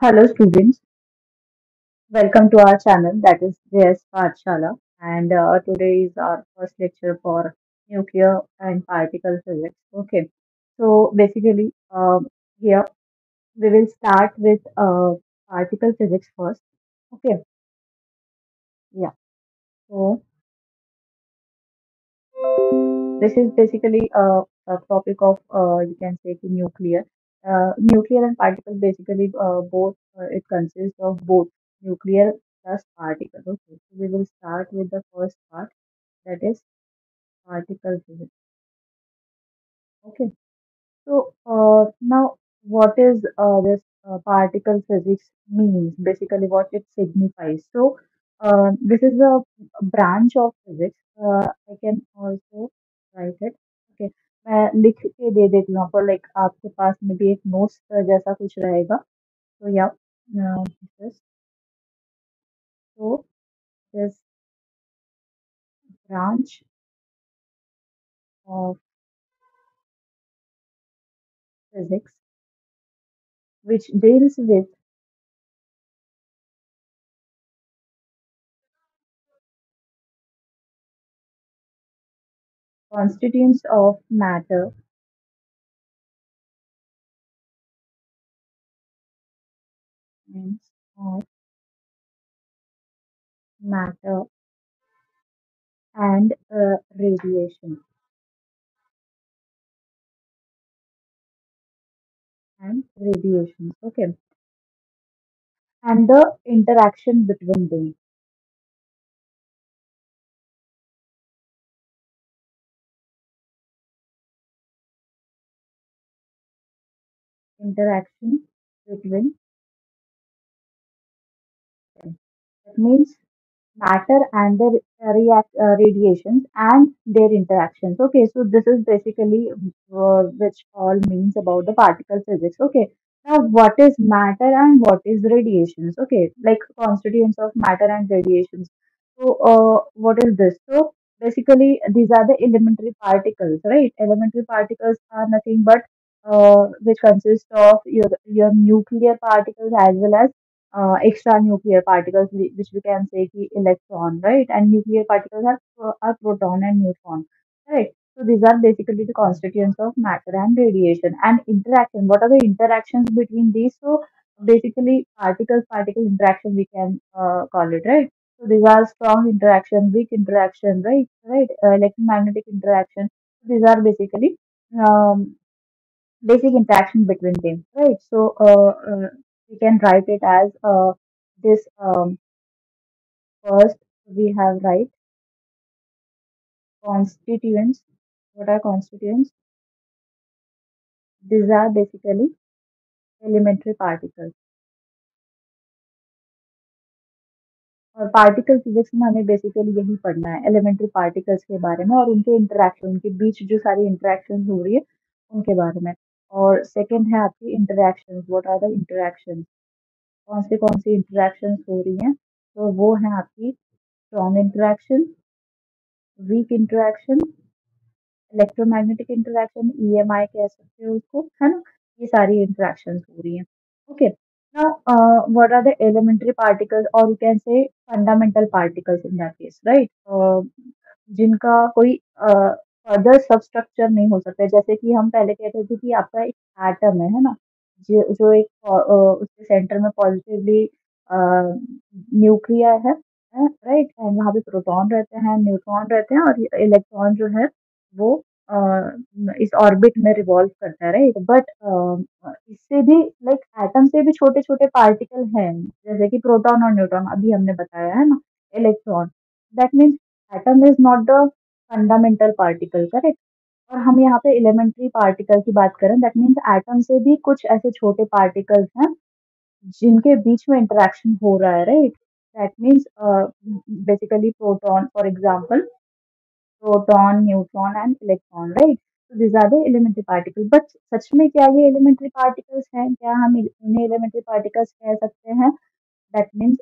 Hello students, welcome to our channel that is JS Pathshala, and today is our first lecture for nuclear and particle physics. Okay, so basically here we will start with particle physics first. Okay, yeah. So this is basically a topic of you can say the nuclear. Nuclear and particle basically both it consists of both nuclear plus particle. Okay, so we will start with the first part, that is particle physics. Okay, so now what is this particle physics means? Basically, what it signifies. So this is a branch of physics. I can also write it. Okay, मैं लिख के दे देती हूँ आपको, like आपके पास में भी एक नोट्स जैसा कुछ रहेगा. तो या this so this branch of physics which deals with constituents of matter and of matter and radiation and radiations. Okay, and the interaction between them. Interaction between them. That means matter and the radiations and their interactions. Okay, so this is basically which all means about the particle physics. Okay, now what is matter and what is radiations? Okay, like constituents of matter and radiations. So what is this? So basically these are the elementary particles, right? Elementary particles are nothing but which consist of your nuclear particles as well as extra nuclear particles, which we can say ki electron, right? And nuclear particles are proton and neutron, right? So these are basically the constituents of matter and radiation and interaction. What are the interactions between these? So basically particle interaction we can call it, right? So these are strong interaction, weak interaction, right? Right? Electromagnetic interaction. These are basically um, basic interaction between them, right? So we can write it as this first we have right constituents. What are constituents? These are basically elementary particles. और particle physics में हमें basically यही पढ़ना है, elementary particles के बारे में और उनके इंटरेक्शन, उनके बीच जो सारी इंटरेक्शन हो रही है उनके बारे में. और सेकंड है आपकी interactions. What are the interactions? कौन सी इंटरेक्शंस हो रही हैं? तो वो है आपकी strong interaction, weak interaction, electromagnetic interaction, EMI कह सकते हो उसको, है ना? ये सारी इंटरेक्शंस हो रही हैं. Okay, now what are the elementary particles और you can say fundamental particles in that case, right? जिनका कोई फर्दर सबस्ट्रक्चर नहीं हो सकता. जैसे कि हम पहले कहते थे कि आपका एक एटम है ना? जो एक उसके सेंटर में पॉजिटिवली न्यूक्लियर है, राइट? एंड वहाँ पे प्रोटॉन रहते हैं, न्यूट्रॉन रहते हैं और इलेक्ट्रॉन जो है वो अ, इस ऑर्बिट में रिवॉल्व करता है, राइट? बट इससे भी लाइक एटम से भी छोटे-छोटे पार्टिकल हैं, जैसे कि प्रोटॉन और न्यूट्रॉन अभी हमने बताया है ना, electron. That means atom is not the fundamental particle, correct? और हम यहाँ पे एलिमेंट्री पार्टिकल की बात करें, दैट मीन्स एटम से भी कुछ ऐसे छोटे पार्टिकल्स हैं जिनके बीच में इंटरेक्शन हो रहा है, right? That means basically proton for example, proton, neutron and electron, right? So these are the elementary particles. But सच में क्या ये elementary particles हैं? क्या हम इन्हें elementary particles कह सकते हैं? That means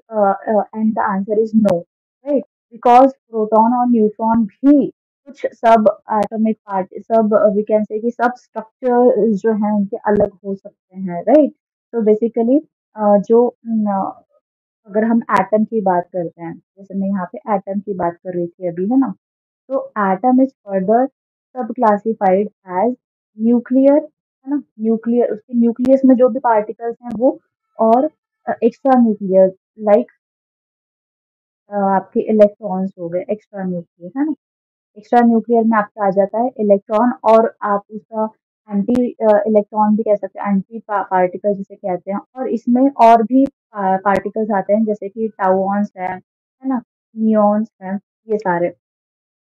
and the answer is no, right? Because proton और neutron भी कुछ सब atomic part, सब we can say कि सब structure जो हैं उनके अलग हो सकते हैं, right? So basically जो अगर हम एटम की बात करते हैं, जैसे मैं यहाँ पे एटम की बात कर रही थी अभी, है ना? तो एटम इज फर्दर सब क्लासिफाइड एज न्यूक्लियर, है ना? न्यूक्लियर, उसके न्यूक्लियस में जो भी पार्टिकल्स हैं वो, और एक्स्ट्रा न्यूक्लियर, लाइक आपके इलेक्ट्रॉन्स हो गए एक्स्ट्रा न्यूक्लियर, है ना? एक्स्ट्रा न्यूक्लियर में आपका आ जाता है इलेक्ट्रॉन, और आप उसका एंटी इलेक्ट्रॉन भी कह सकते हैं, एंटी पार्टिकल जिसे कहते हैं, और इसमें और भी पार्टिकल्स आते हैं जैसे कि टाउन्स है ना? नियॉन्स है, ये सारे।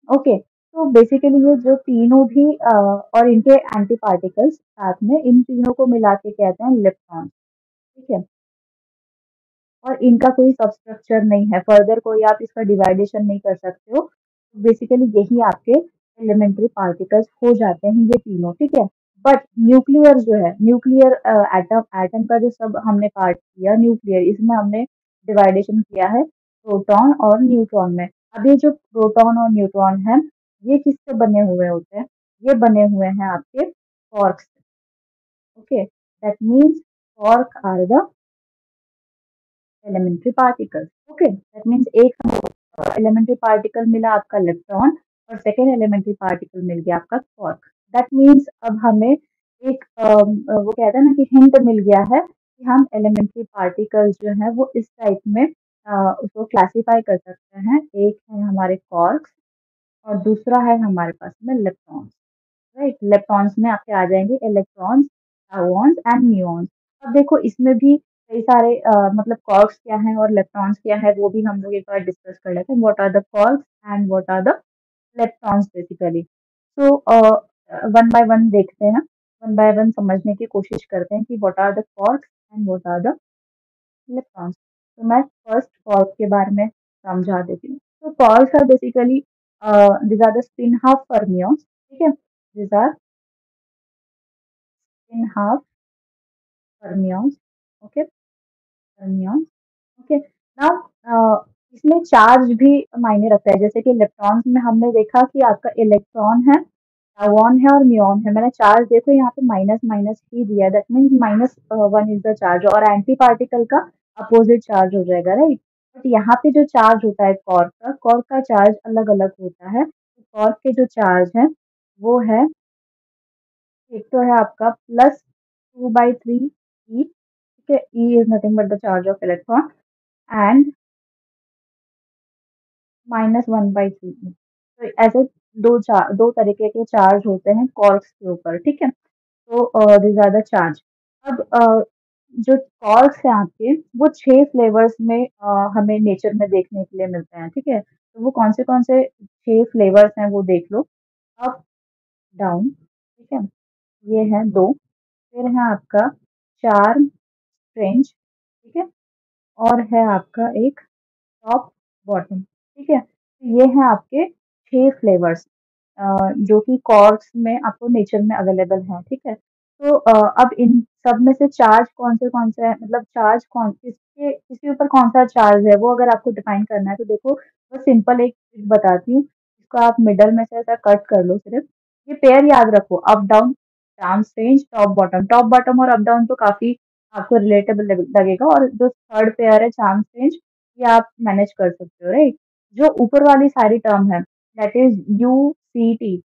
ओके, तो बेसिकली ये जो तीनों भी और इनके एंटी पार्टिकल्स साथ में, इन तीनों को मिला के कहते हैं इलेक्ट्रॉन। ठीक है, और इनका कोई सबस्ट्रक्चर नहीं है, फर्दर कोई आप इसका डिवाइडेशन नहीं कर सकते हो। बेसिकली यही आपके एलिमेंट्री पार्टिकल्स हो जाते हैं, ये तीनों। ठीक है, बट न्यूक्लियर जो है, न्यूक्लियर एटम, एटम का जो सब हमने पार्ट किया न्यूक्लियर, इसमें हमने डिवाइडेशन किया है प्रोटॉन और न्यूट्रॉन में। अब ये जो प्रोटॉन और न्यूट्रॉन है, ये किससे बने हुए होते हैं? ये बने हुए हैं आपके quarks. Okay, that means quark are the elementary particle. Okay, that means एक एलिमेंट्री पार्टिकल मिला आपका इलेक्ट्रॉन, और सेकेंड एलिमेंट्री पार्टिकल मिल गया आपका क्वार्क। दैट मीन्स अब हमें एक वो कहते हैं ना कि हिंट मिल गया है कि हम एलिमेंट्री पार्टिकल्स जो है वो इस टाइप में उसको क्लासिफाई कर सकते हैं। एक है हमारे क्वार्क्स, और दूसरा है हमारे पास में इलेक्ट्रॉन्स। राइट, इलेक्ट्रॉन्स में आपके आ जाएंगे इलेक्ट्रॉन्स, म्यूऑन्स एंड म्यूऑन्स। अब देखो इसमें भी कई सारे मतलब क्वार्क्स क्या है और इलेक्ट्रॉन्स क्या है, वो भी हम लोग एक बार डिस्कस कर लेते हैं। What are the quarks and what are the electrons basically. So one by one देखते हैं, वन बाय वन समझने की कोशिश करते हैं कि what are the quarks and what are the electrons. तो मैं फर्स्ट क्वार्क के बारे में समझा देती हूँ। तो quarks are basically these are the spin half fermions। ठीक है, these are spin half fermions। Okay, fermions। Okay, now इसमें चार्ज भी मायने रखता है। जैसे कि इलेक्ट्रॉन्स में हमने देखा कि आपका इलेक्ट्रॉन है, वन है और म्यून है। मैंने चार्ज देखो यहाँ पे माइनस माइनस ही दिया है, that means minus one is the charge, और एंटी पार्टिकल का अपोजिट चार्ज हो जाएगा, राइट? बट यहाँ पे जो चार्ज होता है कॉर्क का चार्ज अलग अलग होता है। कॉर्क के जो चार्ज है वो है, एक तो है आपका +2/3 ई। ठीक है, E is nothing but the charge of electron, and -1/3 ई। तो ऐसे दो तरीके के चार्ज होते हैं कॉर्क्स के ऊपर। ठीक है, तो these are the charge। अब जो कॉर्क्स हैं आपके, वो 6 फ्लेवर्स में हमें नेचर में देखने के लिए मिलते हैं। ठीक है, तो वो कौन से 6 फ्लेवर्स हैं वो देख लो। अप, डाउन, ठीक है, ये है दो। फिर है आपका चार्म, फ्रेंच, ठीक है, और है आपका एक टॉप, बॉटम। ठीक है, तो ये हैं आपके 6 फ्लेवर्स जो कि कॉर्क्स में आपको नेचर में अवेलेबल हैं। ठीक है, तो अब इन सब में से चार्ज कौन से है, मतलब चार्ज कौन किसके किसके ऊपर कौन सा चार्ज है, वो अगर आपको डिफाइन करना है तो देखो, बस सिंपल एक चीज बताती हूँ। इसको आप मिडल में से ऐसा कट कर लो सिर्फ। ये पेयर याद रखो, up down, charms range, top bottom और अप डाउन तो काफी आपको रिलेटेबल लगेगा, और जो थर्ड पेयर है चार्म्स रेंज, ये आप मैनेज कर सकते हो, राइट? जो ऊपर वाली सारी टर्म है, दैट इज UCT,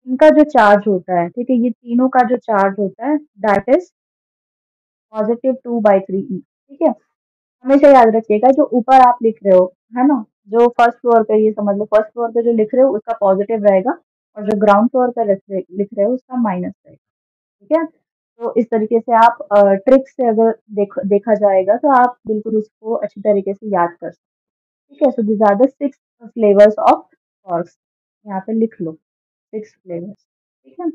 इनका जो चार्ज होता है, ठीक है, ये तीनों का जो चार्ज होता है, दैट इज +2/3 ई। ठीक है, हमेशा याद रखिएगा जो ऊपर आप लिख रहे हो, है ना, जो फर्स्ट फ्लोर पे, ये समझ लो फर्स्ट फ्लोर पे जो लिख रहे हो उसका पॉजिटिव रहेगा, और जो ग्राउंड फ्लोर पे लिख रहे हो उसका माइनस रहेगा। ठीक है, तो इस तरीके से आप ट्रिक से अगर देखा जाएगा तो आप बिल्कुल उसको अच्छी तरीके से याद कर सकते हो। ठीक है, so this are the 6 flavours of quarks, यहाँ पे लिख लो 6 फ्लेवर्स। ठीक है,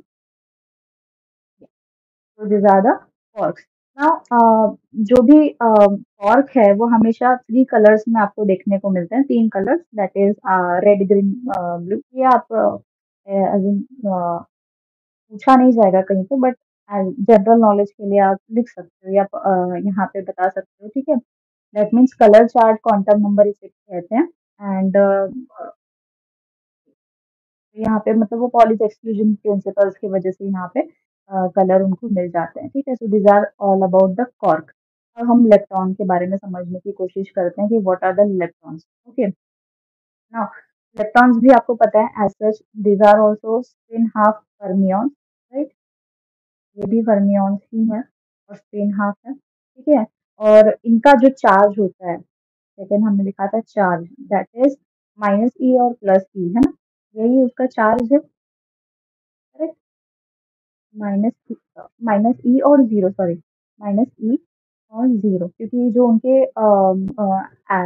तो this are the quarks. Now जो भी कॉर्क है वो हमेशा 3 कलर्स में आपको देखने को मिलते हैं, 3 colours, that is red, green, blue. ये आप पूछा नहीं जाएगा कहीं पे, बट जनरल नॉलेज के लिए आप लिख सकते हो, या यहाँ पे बता सकते हो। ठीक है, that means colour chart quantum number इसे कहते हैं। एंड यहाँ पे मतलब वो पॉलीज एक्सक्लूजन प्रिंसिपल्स की वजह से यहाँ पे कलर उनको मिल जाते हैं। ठीक है, so these are all about the quark. अब हम लेप्टॉन के बारे में समझने की कोशिश करते हैं कि what are the leptons. Okay, now leptons भी आपको पता है as such these are also spin half fermion, right? ये भी फर्मियन ही है और स्पिन हाफ है, ठीक है? और इनका जो चार्ज होता है, सेकंड हमने लिखा था चार्ज, दैट इज माइनस ई और प्लस ई, है ना? यही उसका चार्ज है, करेक्ट? माइनस माइनस ई और जीरो, सॉरी, माइनस ई और जीरो, क्योंकि जो उनके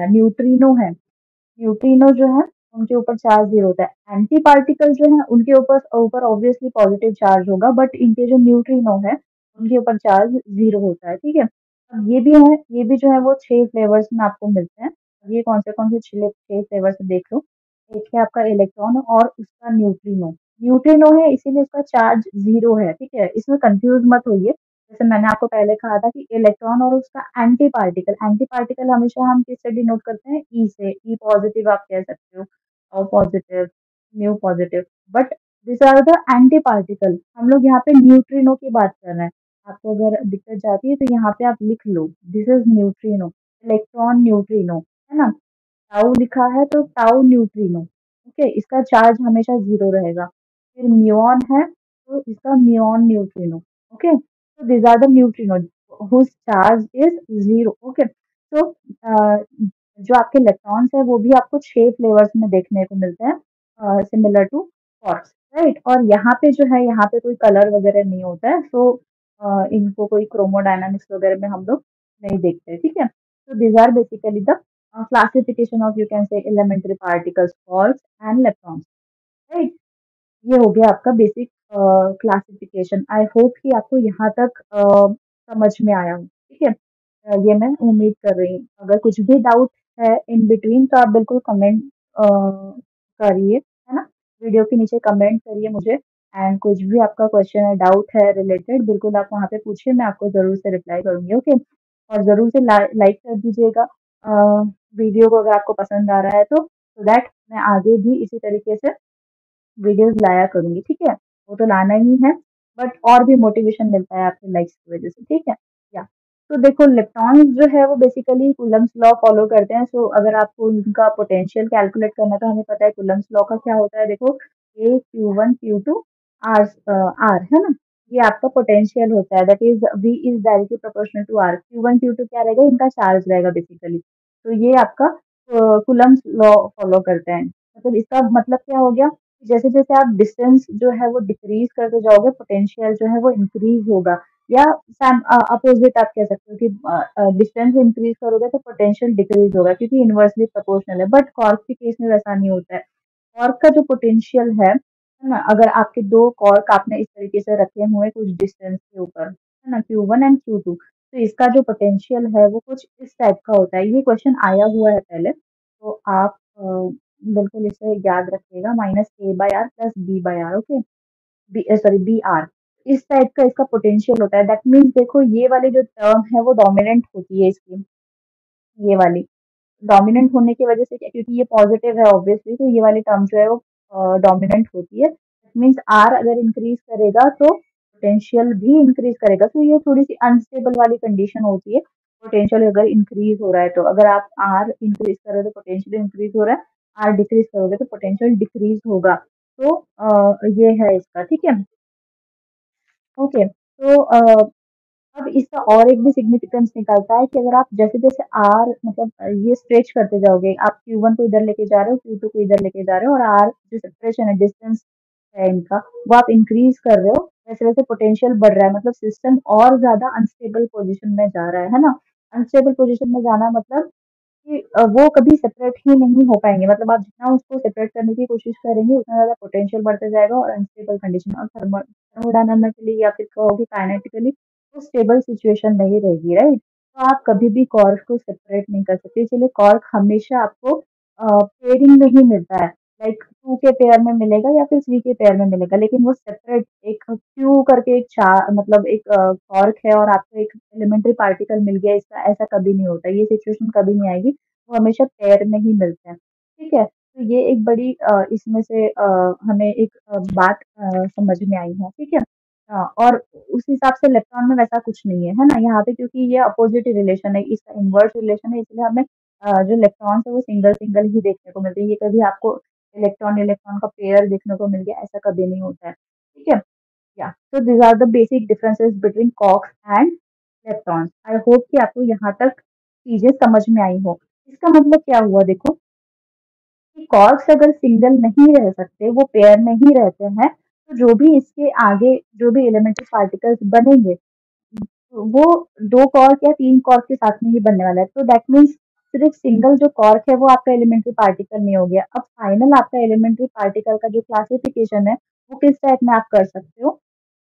न्यूट्रिनो है, न्यूट्रिनो जो है उनके ऊपर चार्ज जीरो होता है। एंटी पार्टिकल जो है उनके ऊपर ऊपर ऑब्वियसली पॉजिटिव चार्ज होगा, बट इनके जो न्यूट्रिनो है उनके ऊपर चार्ज जीरो होता है, ठीक है? अब ये भी है, ये भी जो है वो 6 फ्लेवर्स में आपको मिलते हैं। ये कौन से 6 फ्लेवर्स देख लो। एक है आपका इलेक्ट्रॉन और उसका न्यूट्रिनो। न्यूट्रिनो है इसीलिए उसका चार्ज जीरो है, ठीक है? इसमें कंफ्यूज मत होइए। जैसे मैंने आपको पहले कहा था कि इलेक्ट्रॉन और उसका एंटी पार्टिकल हमेशा हम किससे डिनोट करते हैं? ई से। ई पॉजिटिव आप कह सकते हो, और positive, nu positive, but this are the anti particle. हम लोग यहाँ पे न्यूट्रिनो की बात कर रहे हैं। आपको अगर दिक्कत जाती है तो यहाँ पे आप लिख लो, this is neutrino, electron neutrino, है ना? टाउ लिखा है तो टाउ न्यूट्रिनो, ओके, इसका चार्ज हमेशा जीरो रहेगा। फिर म्यूऑन है तो इसका muon neutrino, okay, so these are the neutrinos whose charge is zero, okay, so जो आपके इलेक्ट्रॉन्स है वो भी आपको 6 फ्लेवर्स में देखने को मिलते हैं, सिमिलर टू क्वार्क्स, राइट? और यहाँ पे जो है, यहाँ पे कोई कलर वगैरह नहीं होता है, सो इनको कोई क्रोमोडायनामिक्स वगैरह में हम लोग नहीं देखते, ठीक है? so these are basically the classification of, you can say, elementary particles, quarks and leptons, right? ये हो गया आपका बेसिक क्लासिफिकेशन। आई होप कि आपको यहाँ तक समझ में आया हो, ठीक है? ये मैं उम्मीद कर रही हूँ। अगर कुछ भी डाउट है इन बिटवीन तो आप बिल्कुल कमेंट करिए, है ना? वीडियो के नीचे कमेंट करिए मुझे, एंड कुछ भी आपका क्वेश्चन है, डाउट है रिलेटेड, बिल्कुल आप वहाँ पे पूछिए, मैं आपको ज़रूर से रिप्लाई करूँगी, ओके? और ज़रूर से लाइक कर दीजिएगा वीडियो को, अगर आपको पसंद आ रहा है तो, सो दैट मैं आगे भी इसी तरीके से वीडियोस लाया करूँगी, ठीक है? वो तो लाना ही है, बट और भी मोटिवेशन मिलता है आपके लाइक्स की वज़ह से, ठीक है? या तो देखो, leptons जो है वो बेसिकली कूलम्ब्स लॉ फॉलो करते हैं। सो अगर आपको उनका पोटेंशियल कैलकुलेट करना है तो हमें पता है कूलम्ब्स लॉ का क्या होता है। देखो, A Q1 Q2 R, R, है ना? ये आपका पोटेंशियल होता है, that is V is directly proportional to R। Q1 Q2 क्या रहेगा? इनका चार्ज रहेगा बेसिकली। तो ये आपका कूलम्ब्स लॉ फॉलो करते हैं। मतलब इसका मतलब क्या हो गया? जैसे-जैसे आप डिस्टेंस जो है वो डिक्रीज़ करते जाओगे, पोटेंशियल जो है वो इंक्रीज़ होगा, या अपोज़िट आप कह सकते हो कि डिस्टेंस इंक्रीज़ करोगे तो पोटेंशियल डिक्रीज़ होगा, क्योंकि इनवर्सली प्रोपोर्शनल है। बट कॉर्क के केस में वैसा नहीं होता है। कॉर्क का जो पोटेंशियल है ना? अगर आपके 2 कॉर्क आपने इस तरीके से रखे हुए हैं कुछ डिस्टेंस के ऊपर, है ना? Q1 एंड Q2, तो इसका जो पोटेंशियल है वो कुछ इस टाइप का होता है। ये क्वेश्चन आया हुआ है पहले, तो आप बिल्कुल इसे याद रखिएगा, -a/r plus b/r, okay? Sorry, br, इस टाइप का इसका पोटेंशियल होता है। दैट मीन्स देखो, ये वाली जो टर्म है वो डोमिनेंट होती है इसकी, ये वाली डोमिनेंट होने की वजह से क्या, क्योंकि ये पॉजिटिव है ऑब्वियसली, तो ये वाली टर्म जो है वो डोमिनेंट होती है। दैट मीन्स आर अगर इंक्रीज करेगा तो पोटेंशियल भी इंक्रीज करेगा, तो ये थोड़ी सी अनस्टेबल वाली कंडीशन होती है। पोटेंशियल अगर इंक्रीज हो रहा है तो, अगर आप आर इंक्रीज कर रहे हो तो पोटेंशियल इंक्रीज हो रहा है, आर डिक्रीज करोगे तो पोटेंशियल डिक्रीज होगा। तो ये है इसका, ठीक है? ओके, तो अब इसका और एक भी सिग्निफिकेंस निकलता है कि अगर आप जैसे-जैसे आर, मतलब ये स्ट्रेच करते जाओगे, आप Q1 को इधर लेके जा रहे हो, Q2 को इधर लेके जा रहे हो, और आर जो सेपरेशन है, डिस्टेंस है इनका, वो आप इंक्रीज कर रहे हो, वैसे-वैसे पोटेंशियल बढ़ रहा है, मतलब सिस्टम और ज़्यादा अनस्टेबल पोज़ीशन में जा रहा है ना? अनस्टेबल पोज़ीशन में जाना मतलब कि वो कभी सेपरेट ही नहीं हो पाएँगे, मतलब आप जितना उसको सेपरेट करने की कोशिश करेंगे उतना ज़्यादा पोटेंशियल बढ़ता जाएगा, और अनस्टेबल कंडीशन, और थर्मोडायनामिकली या फिर कहोगे काइनेटिकली, तो स्टेबल सिचुएशन नहीं रहेगी, राइट? तो आप कभी भी कॉर्क को सेपरेट नहीं कर सकते, इसीलिए कॉर्क हमेशा आपको पेयरिंग में ही मिलता है। लाइक 2 के पेयर में मिलेगा या फिर 3 के पेयर में मिलेगा, लेकिन वो सेपरेट एक क्यू करके एक मतलब एक कॉर्क है और आपको एक एलिमेंट्री पार्टिकल मिल गया, इसका ऐसा कभी नहीं होता, ये सिचुएशन कभी नहीं आएगी, वो हमेशा पेयर में ही मिलते हैं, ठीक है? तो ये एक बड़ी इसमें से हमें एक बात समझ में आई है, ठीक है? और उस हिसाब से इलेक्ट्रॉन में वैसा कुछ नहीं है ना? यहाँ पे क्योंकि ये अपोजिट रिलेशन है, इसका इन्वर्स रिलेशन है, इसलिए हमें जो इलेक्ट्रॉन्स है वो सिंगल सिंगल ही देखने को मिलते हैं। ये कभी आपको इलेक्ट्रॉन इलेक्ट्रॉन का पेयर देखने को मिल गया, ऐसा कभी नहीं होता है। ठीक है? या so these are the basic differences between quarks and leptons. I hope कि आपको यहाँ तक चीजें समझ में आई हो। इसका मतलब क्या हुआ देखो, कि कॉर्क्स अगर सिंगल नहीं रह सकते, वो पेयर में ही रहते हैं, तो जो भी इसके आगे जो भी एलिमेंट्री पार्टिकल्स बनेंगे, वो 2 कॉर्क या 3 कॉर्क के साथ में ही बनने वाला है। तो दैट मीन्स सिर्फ सिंगल जो कॉर्क है वो आपका एलिमेंट्री पार्टिकल नहीं हो गया। अब फाइनल आपका एलिमेंट्री पार्टिकल का जो क्लासिफिकेशन है, वो किस टाइप में आप कर सकते हो?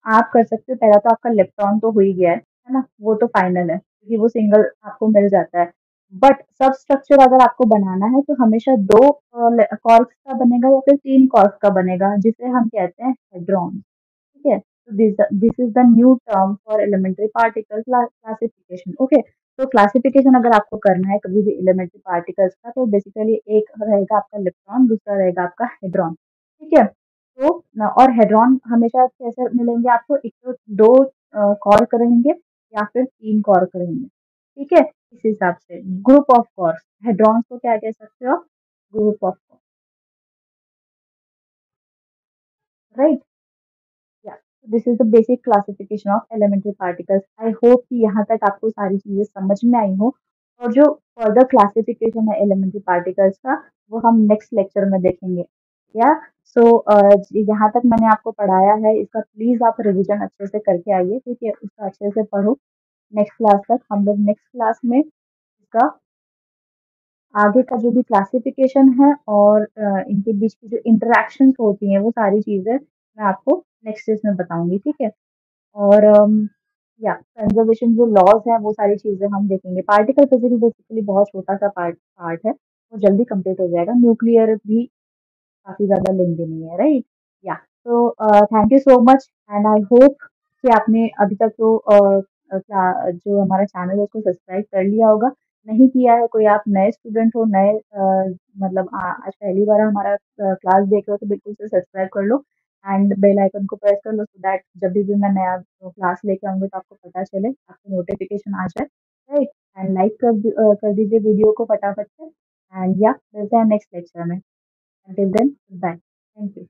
आप कर सकते हो, पहला तो आपका इलेक्ट्रॉन तो हो ही गया है ना? वो तो फाइनल है, क्योंकि वो सिंगल आपको मिल जाता है। बट सब स्ट्रक्चर अगर आपको बनाना है तो हमेशा 2 कॉर्क्स का बनेगा या फिर 3 कॉर्क्स का बनेगा, जिसे हम कहते हैं हेड्रॉन। ठीक है? तो this is the new term for elementary particle classification. Okay, तो क्लासिफिकेशन अगर आपको करना है कभी भी एलिमेंट्री पार्टिकल्स का, तो बेसिकली एक रहेगा आपका इलेक्ट्रॉन, दूसरा रहेगा आपका हेड्रॉन। ठीक है? तो और हेड्रॉन हमेशा कैसे मिलेंगे आपको, एक तो 2 कॉर्क रहेंगे या फिर 3 कॉर्क रहेंगे। ठीक है? इस हिसाब से ग्रुप ऑफ कॉर्क्स, हेड्रॉन्स को क्या कह सकते हो? Group of, right? या this is the basic classification of elementary particles. I hope कि यहाँ तक आपको सारी चीजें समझ में आई हो, और जो फर्दर क्लासिफिकेशन है एलिमेंट्री पार्टिकल्स का, वो हम नेक्स्ट लेक्चर में देखेंगे। या सो यहाँ तक मैंने आपको पढ़ाया है, इसका प्लीज आप रिवीजन अच्छे से करके आइए। ठीक है? उसका अच्छे से पढ़ो। नेक्स्ट क्लास तक हम लोग नेक्स्ट क्लास में इसका आगे का जो भी क्लासिफिकेशन है और इनके बीच की जो इंटरेक्शंस होती हैं, वो सारी चीजें मैं आपको नेक्स्ट इसमें बताऊंगी। ठीक है? और या कंजर्वेशन जो लॉज हैं, वो सारी चीजें हम देखेंगे। पार्टिकल फिजिक्स बेसिकली बहुत छोटा सा पार्ट पार्ट है, वो जल्दी कंप्लीट हो जाएगा। न्यूक्लियर भी काफी ज्यादा लेंदी नहीं है, राइट? या तो thank you so much, and I hope कि आपने अभी तक तो जो हमारा चैनल है उसको सब्सक्राइब कर लिया होगा। नहीं किया है, कोई आप नए स्टूडेंट हो, नए मतलब आज पहली बार हमारा क्लास देख रहे हो, तो बिल्कुल से सब्सक्राइब कर लो एंड बेल आइकन को प्रेस कर लो, सो दैट जब भी मैं नया क्लास लेके आऊंगी तो आपको पता चले, आपको नोटिफिकेशन आ जाए, राइट? एंड लाइक कर दीजिए वीडियो को फटाफट से। एंड या मिलते हैं नेक्स्ट लेक्चर में। Until then, bye. Thank you.